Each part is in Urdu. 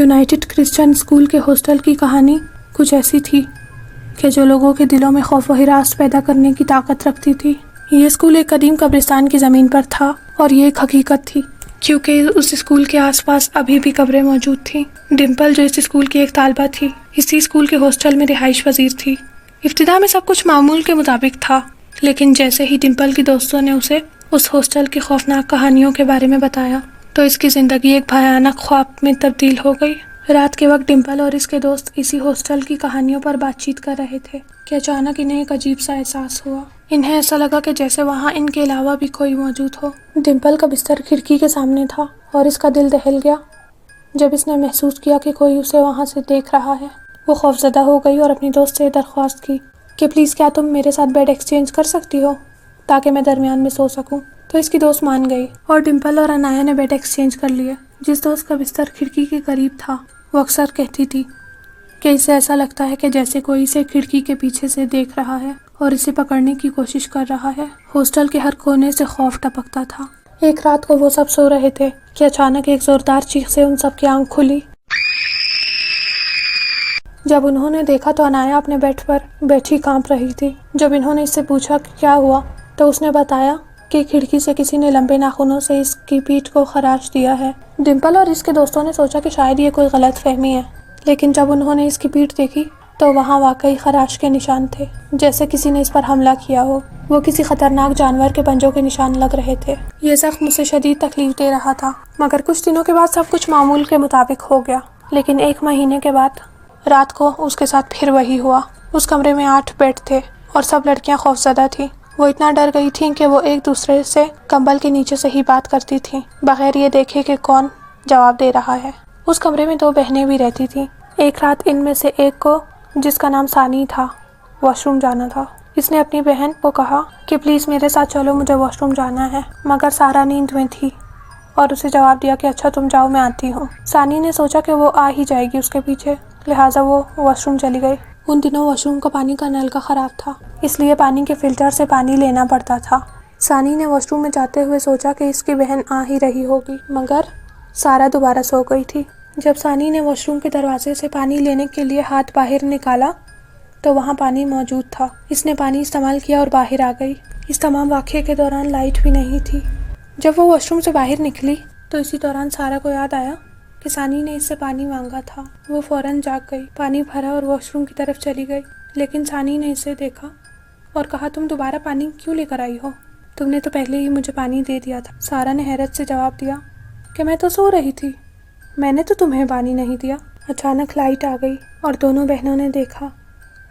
یونائٹڈ کرسچن اسکول کے ہاسٹل کی کہانی کچھ ایسی تھی کہ جو لوگوں کے دلوں میں خوف و ہراس پیدا کرنے کی طاقت رکھتی تھی۔ یہ اسکول ایک قدیم قبرستان کی زمین پر تھا اور یہ ایک حقیقت تھی کیونکہ اس اسکول کے آس پاس ابھی بھی قبریں موجود تھیں۔ ڈمپل جو اس اسکول کی ایک طالبہ تھی، اسی اسکول کے ہاسٹل میں رہائش پذیر تھی۔ ابتدا میں سب کچھ معمول کے مطابق تھا، لیکن جیسے ہی ڈمپل کی دوستوں نے اسے اس ہاسٹل کی خوفناک کہانیوں کے بارے میں بتایا تو اس کی زندگی ایک بھیانک خواب میں تبدیل ہو گئی۔ رات کے وقت ڈمپل اور اس کے دوست اسی ہاسٹل کی کہانیوں پر بات چیت کر رہے تھے کہ اچانک انہیں ایک عجیب سا احساس ہوا۔ انہیں ایسا لگا کہ جیسے وہاں ان کے علاوہ بھی کوئی موجود ہو۔ ڈمپل کا بستر کھڑکی کے سامنے تھا اور اس کا دل دہل گیا جب اس نے محسوس کیا کہ کوئی اسے وہاں سے دیکھ رہا ہے۔ وہ خوفزدہ ہو گئی اور اپنی دوست سے درخواست کی کہ پلیز کیا تم میرے ساتھ بیڈ ایکسچینج کر سکتی ہو تاکہ میں درمیان میں سو سکوں۔ تو اس کی دوست مان گئی اور ڈمپل اور انایا نے بیڈ ایکسچینج کر لیے۔ جس دوست کا بستر کھڑکی کے قریب تھا وہ اکثر کہتی تھی کہ اسے ایسا لگتا ہے کہ جیسے کوئی اسے کھڑکی کے پیچھے سے دیکھ رہا ہے اور اسے پکڑنے کی کوشش کر رہا ہے۔ ہاسٹل کے ہر کونے سے خوف ٹپکتا تھا۔ ایک رات کو وہ سب سو رہے تھے کہ اچانک ایک زوردار چیخ سے ان سب کی آنکھ کھلی۔ جب انہوں نے دیکھا تو انایا اپنے بیڈ پر بیٹھی کانپ رہی تھی۔ جب انہوں نے اس سے پوچھا کہ کیا ہوا تو اس نے بتایا کہ کھڑکی سے کسی نے لمبے ناخنوں سے اس کی پیٹھ کو خراش دیا ہے۔ ڈمپل اور اس کے دوستوں نے سوچا کہ شاید یہ کوئی غلط فہمی ہے، لیکن جب انہوں نے اس کی پیٹھ دیکھی تو وہاں واقعی خراش کے نشان تھے، جیسے کسی نے اس پر حملہ کیا ہو۔ وہ کسی خطرناک جانور کے پنجوں کے نشان لگ رہے تھے۔ یہ زخم اسے شدید تکلیف دے رہا تھا، مگر کچھ دنوں کے بعد سب کچھ معمول کے مطابق ہو گیا۔ لیکن 1 مہینے کے بعد رات کو اس کے ساتھ پھر وہی ہوا۔ اس کمرے میں 8 بیڈ تھے اور سب لڑکیاں خوفزدہ تھیں۔ وہ اتنا ڈر گئی تھیں کہ وہ ایک دوسرے سے کمبل کے نیچے سے ہی بات کرتی تھیں بغیر یہ دیکھے کہ کون جواب دے رہا ہے۔ اس کمرے میں 2 بہنیں بھی رہتی تھیں۔ ایک رات ان میں سے ایک کو، جس کا نام ثانی تھا، واش روم جانا تھا۔ اس نے اپنی بہن کو کہا کہ پلیز میرے ساتھ چلو، مجھے واش روم جانا ہے، مگر سارا نیند میں تھی اور اسے جواب دیا کہ اچھا تم جاؤ، میں آتی ہوں۔ ثانی نے سوچا کہ وہ آ ہی جائے گی اس کے پیچھے، لہٰذا وہ واش روم چلی گئی۔ ان دنوں واش روم کا پانی کا نل کا خراب تھا، اس لیے پانی کے فلٹر سے پانی لینا پڑتا تھا۔ ثانی نے واش روم میں جاتے ہوئے سوچا کہ اس کی بہن آ ہی رہی ہوگی، مگر سارا دوبارہ سو گئی تھی۔ جب ثانی نے واش روم کے دروازے سے پانی لینے کے لیے ہاتھ باہر نکالا تو وہاں پانی موجود تھا۔ اس نے پانی استعمال کیا اور باہر آ گئی۔ اس تمام واقعے کے دوران لائٹ بھی نہیں تھی۔ جب وہ واش روم سے باہر نکلی تو اسی دوران سارا کو یاد آیا کہ ثانی نے اس سے پانی مانگا تھا۔ وہ فوراً جاگ گئی، پانی بھرا اور واش روم کی طرف چلی گئی، لیکن ثانی نے اسے دیکھا اور کہا تم دوبارہ پانی کیوں لے کر آئی ہو؟ تم نے تو پہلے ہی مجھے پانی دے دیا تھا۔ سارا نے حیرت سے جواب دیا کہ میں تو سو رہی تھی، میں نے تو تمہیں پانی نہیں دیا۔ اچانک لائٹ آ گئی اور دونوں بہنوں نے دیکھا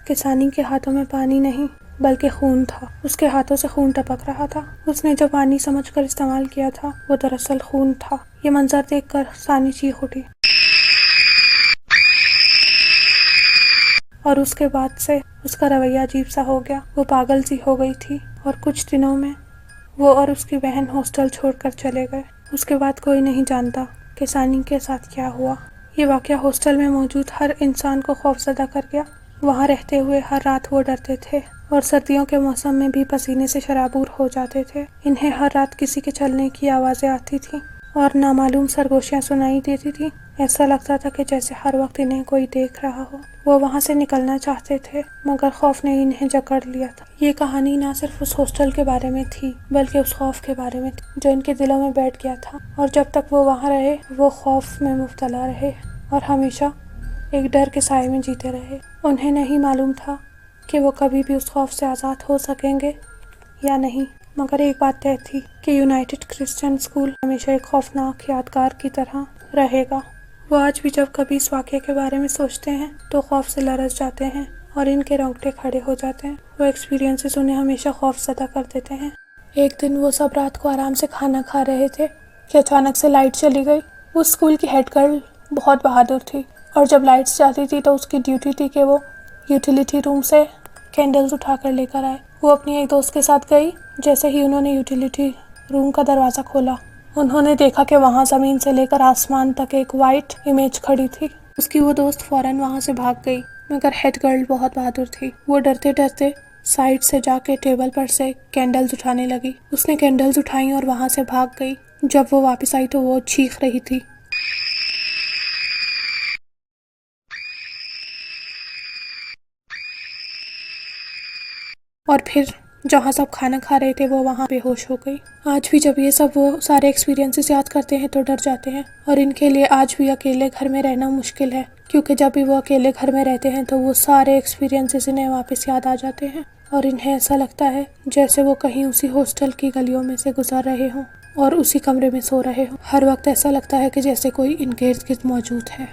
کہ ثانی کے ہاتھوں میں پانی نہیں بلکہ خون تھا۔ اس کے ہاتھوں سے خون ٹپک رہا تھا۔ اس نے جو پانی سمجھ کر استعمال کیا تھا وہ دراصل خون تھا۔ یہ منظر دیکھ کر ثانی چیخ اٹھی اور اس کے بعد سے اس کا رویہ عجیب سا ہو گیا۔ وہ پاگل سی ہو گئی تھی اور کچھ دنوں میں وہ اور اس کی بہن ہاسٹل چھوڑ کر چلے گئے۔ اس کے بعد کوئی نہیں جانتا کہ ثانی کے ساتھ کیا ہوا۔ یہ واقعہ ہاسٹل میں موجود ہر انسان کو خوفزدہ کر گیا۔ وہاں رہتے ہوئے ہر رات وہ ڈرتے تھے اور سردیوں کے موسم میں بھی پسینے سے شرابور ہو جاتے تھے۔ انہیں ہر رات کسی کے چلنے کی آوازیں آتی تھیں اور نامعلوم سرگوشیاں سنائی دیتی تھیں۔ ایسا لگتا تھا کہ جیسے ہر وقت انہیں کوئی دیکھ رہا ہو۔ وہ وہاں سے نکلنا چاہتے تھے مگر خوف نے انہیں جکڑ لیا تھا۔ یہ کہانی نہ صرف اس ہاسٹل کے بارے میں تھی بلکہ اس خوف کے بارے میں تھی جو ان کے دلوں میں بیٹھ گیا تھا، اور جب تک وہ وہاں رہے وہ خوف میں مبتلا رہے اور ہمیشہ ایک ڈر کے سائے میں جیتے رہے۔ انہیں نہیں معلوم تھا کہ وہ کبھی بھی اس خوف سے آزاد ہو سکیں گے یا نہیں، مگر ایک بات طے تھی کہ یونائٹڈ کرسچن اسکول ہمیشہ ایک خوفناک یادگار کی طرح رہے گا۔ وہ آج بھی جب کبھی اس واقعے کے بارے میں سوچتے ہیں تو خوف سے لرز جاتے ہیں اور ان کے رونگٹے کھڑے ہو جاتے ہیں۔ وہ ایکسپیرینسز انہیں ہمیشہ خوف زدہ کر دیتے ہیں۔ ایک دن وہ سب رات کو آرام سے کھانا کھا رہے تھے کہ اچانک سے لائٹ چلی گئی۔ اس اسکول کی ہیڈ گرل بہت بہادر تھی اور جب لائٹس جاتی تھی تو اس کی ڈیوٹی تھی کہ وہ یوٹیلیٹی روم سے کینڈلز اٹھا کر لے کر آئے۔ وہ اپنی ایک دوست کے ساتھ گئی۔ جیسے ہی انہوں نے یوٹیلیٹی روم کا دروازہ کھولا انہوں نے دیکھا کہ وہاں زمین سے لے کر آسمان تک ایک وائٹ امیج کھڑی تھی۔ اس کی وہ دوست فوراً وہاں سے بھاگ گئی، مگر ہیڈ گرل بہت بہادر تھی۔ وہ ڈرتے ڈرتے سائڈ سے جا کے ٹیبل پر سے کینڈلز اٹھانے لگی۔ اس نے کینڈلز اٹھائیں اور وہاں سے بھاگ گئی۔ جب وہ واپس آئی تو وہ چیخ رہی تھی اور پھر جہاں سب کھانا کھا رہے تھے وہ وہاں بے ہوش ہو گئی۔ آج بھی جب یہ سب وہ سارے ایکسپیرینسز یاد کرتے ہیں تو ڈر جاتے ہیں، اور ان کے لیے آج بھی اکیلے گھر میں رہنا مشکل ہے، کیونکہ جب بھی وہ اکیلے گھر میں رہتے ہیں تو وہ سارے ایکسپیرینسز انہیں واپس یاد آ جاتے ہیں، اور انہیں ایسا لگتا ہے جیسے وہ کہیں اسی ہاسٹل کی گلیوں میں سے گزر رہے ہوں اور اسی کمرے میں سو رہے ہوں۔ ہر وقت ایسا لگتا ہے کہ جیسے کوئی ان کے ارد گرد موجود ہے۔